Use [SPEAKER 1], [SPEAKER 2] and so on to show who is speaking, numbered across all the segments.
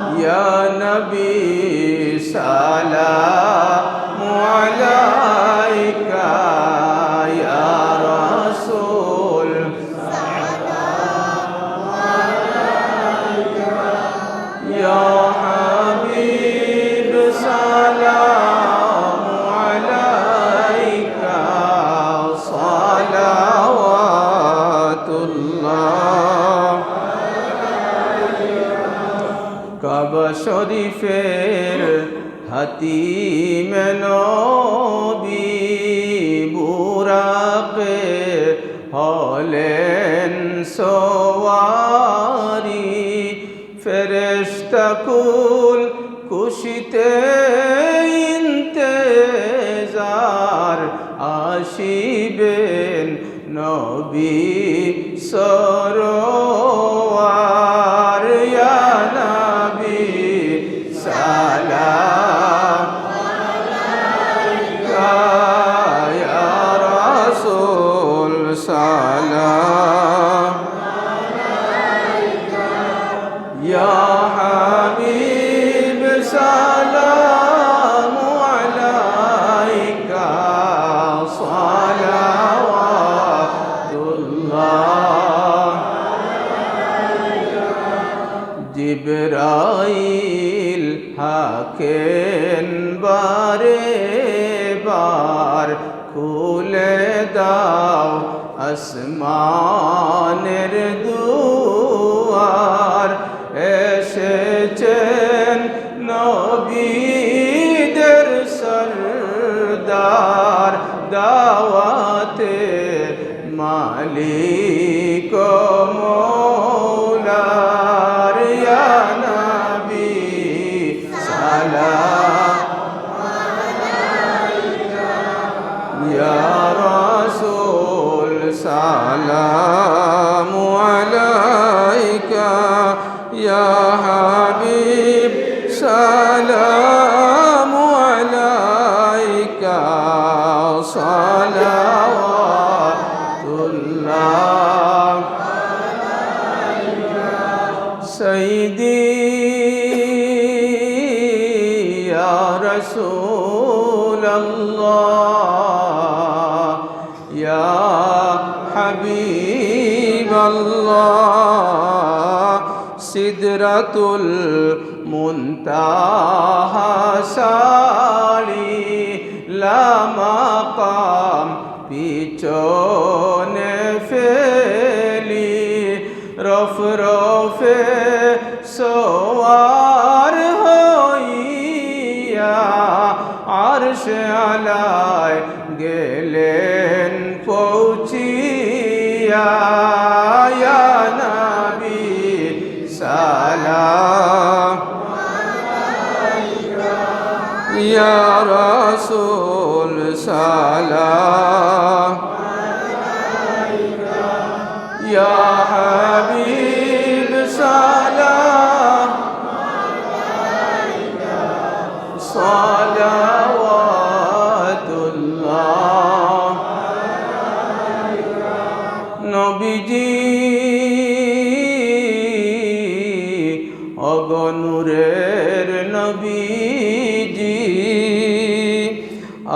[SPEAKER 1] Ya Nabi salamu alaika, Ya Rasul Ya Habib salamu alaika, salawatullah। কাবা শরীফের হাতিমে নবী বুরাকে হলেন সওয়ারি, ফেরেশতা কুল কুশিতে ইন্তেজার, আসিবেন নবী সরোয়ার। ইয়া নবী সালাম আলাইকা, ইয়া রাসূল সালাম আলাইকা, ইয়া হাবিব সালাম আলাইকা, সালাওয়াতুল্লাহ। জিবরাইল হাকেন বারে বার, খুলে দাও আসমানের দুয়ার, এসেছেন নবীদের সরদার, দাওয়াতে মালিক মৌলার। ইয়া নবী সালাম আলাইকা, ইয়া রাসূল সালাম আলাইকা, ইয়া হাবিব সালাম আলাইকা, সালাওয়াতুল্লাহ। সাইয়্যিদি ইয়া রাসূলাল্লাহ, ইয়া হাবিবাল্লাহ, সিদরাতুল মুনতাহা সালি, লা মাকাম পিছনে ফেলি, রফরফে সওয়ার হইয়া, আরশে আলায় গেলেন পৌঁছিয়া। ইয়া নবী সালাম আলাইকা, ইয়া রাসূল সালাম আলাইকা, ইয়া হাবিব সালাম আলাইকা, সালাওয়াতুল্লাহ। নবীজি অগনুরের নবীজি,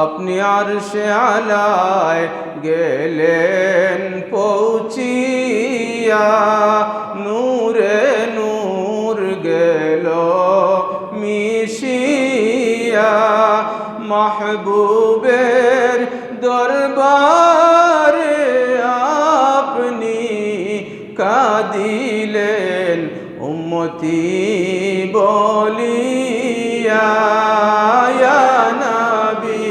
[SPEAKER 1] আপনি আরশে আলায় গেলেন পৌঁছিয়া, নূরে নূর গেল মিশিয়া, মাহবুবের দরবারে আপনি কাঁদিলেন উম্মতি বলিয়া। ইয়া নবী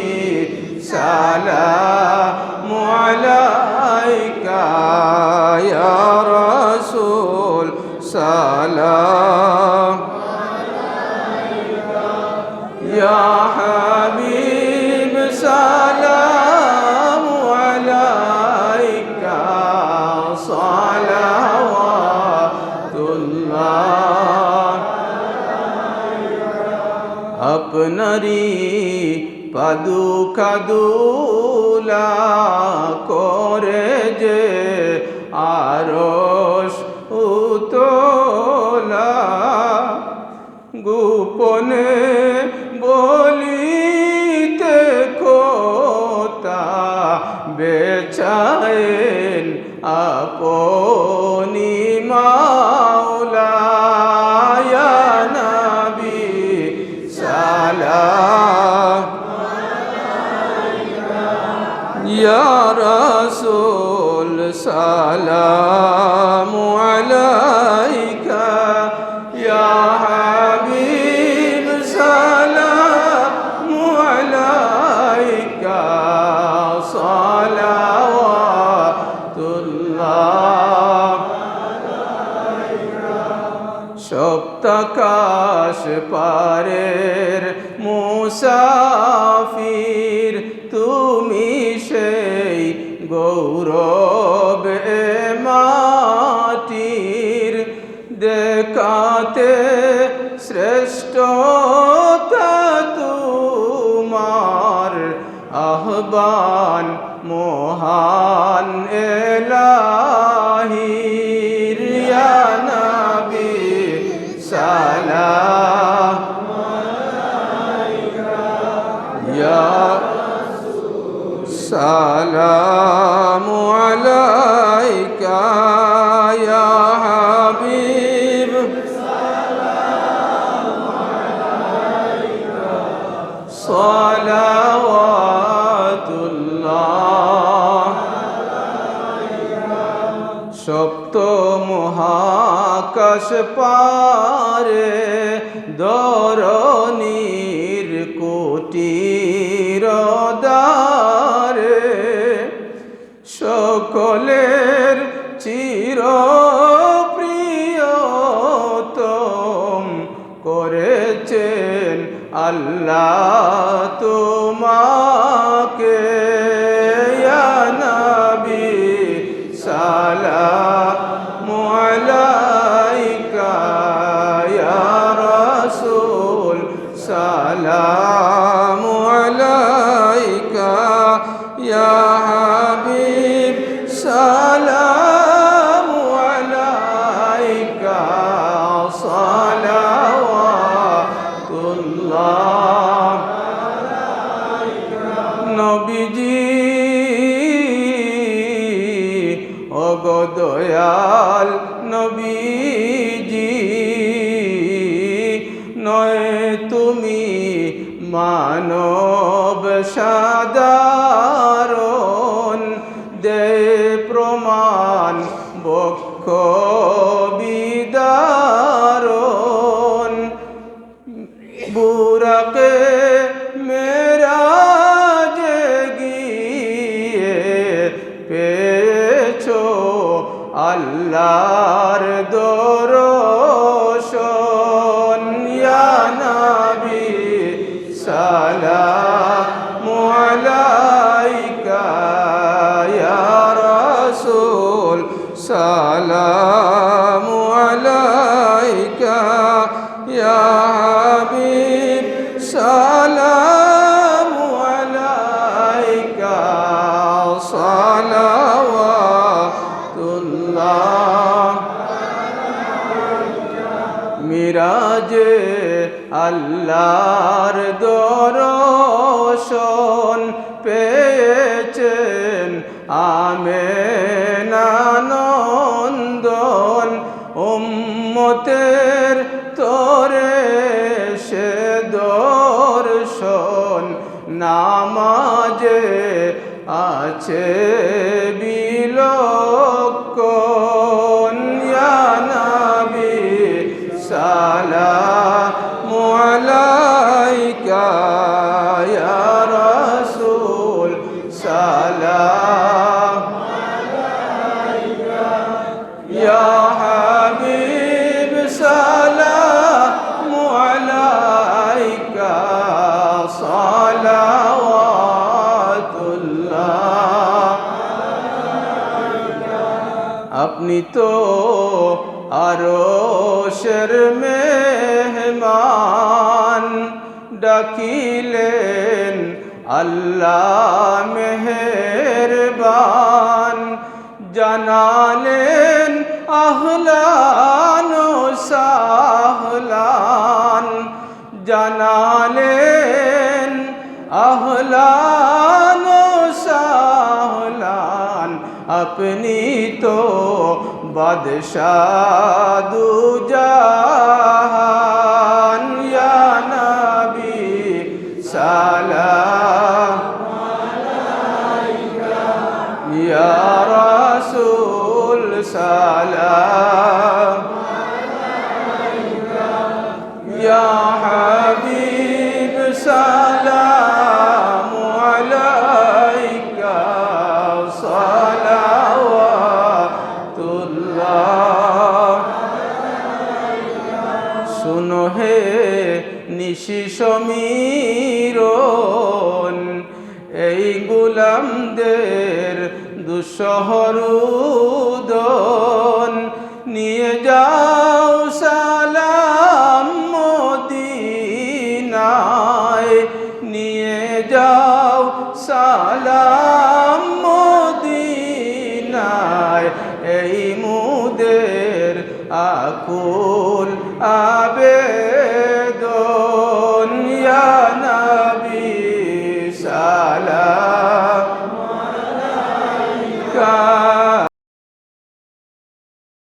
[SPEAKER 1] সালামু আলাইকা, ইয়া রাসূল সালাম আলাইকা, ইয়া হাবিব সালামু আলাইকা, সালাওয়াতুল্লাহ। আপনারি পাদুকা দুলা করে যে আরশ উতলা, গোপনে বলিতে খোতা বেচায়েন আপনি মাওলা ইয়া নবী সালাম ইয়া রাসূল সালামু আলাইকা ইয়া হাবিব সালামু আলাইকা সালাওয়াতুল্লাহ সপ্তাকাশ পারের মুসাফির তুমি সেই গৌরব এ মাটির দেখাতে শ্রেষ্ঠতা তোমার আহ্বান মহান এলাহির ইয়া নবী সালাম ইয়া সালামু আলাইকা ইয়া হাবিব সালাওয়াতুল্লাহ সপ্ত মহাকাশ পারে ধরণীর কুটির দ্বারে সকলের চির প্রিয়তম করেছেন আল্লাহ তোমাকে ইয়া নবী সালামু আলাইকা ইয়া রাসূল সালামু আলাইকা ইয়া হাবিব সালামু আলাইকা সালাওয়াতুল্লাহ নবীজি ওগো দয়াল নবীজি নয় তুমি মানব সাধারণ দে প্রমাণ বক্ষ বিদারণ বুরাকে মেরাজে গিয়ে পেয়েছো আল্লাহর দর্শন ইয়া নবী সালামু আলাইকা ইয়া রাসূল সালামু আলাইকা ইয়া হাবিব সালামু আলাইকা সালাওয়াতুল্লাহ মিরাজে আল্লাহর দর্শন পেয়েছেন আমেনা নন্দন উম্মতের তোরে সে দর্শন নামাজে আছে বিলক্ষণ ইয়া নবী সালামু আলাইকা ইয়া রাসূল সালাম আলাইকা ইয়া হাবিব সালামু আলাইকা সালাওয়াতুল্লাহ আপনি তো আরশের মেহমান ডাকিলেন আল্লাহ মেহেরবান জানালেন আহলান ও সাহলান জানালেন, আহলান ও সাহলান আপনি তো বাদশাহ দু জাহান। ইয়া নবী সালাম আলাইকা, ইয়া রাসূল সালাম আলাইকা, ইয়া হাবিব সালাম আলাইকা, সালাওয়াতুল্লাহ। শুনো হে নিশি সমীরণ, এই গোলামদের দুঃসহরুদন, নিয়ে যাও সালাম মদিনায়, নিয়ে যাও সালাম মদিনায়। এই মুদের আকুল আবেদন, ইয়া নবী সালাম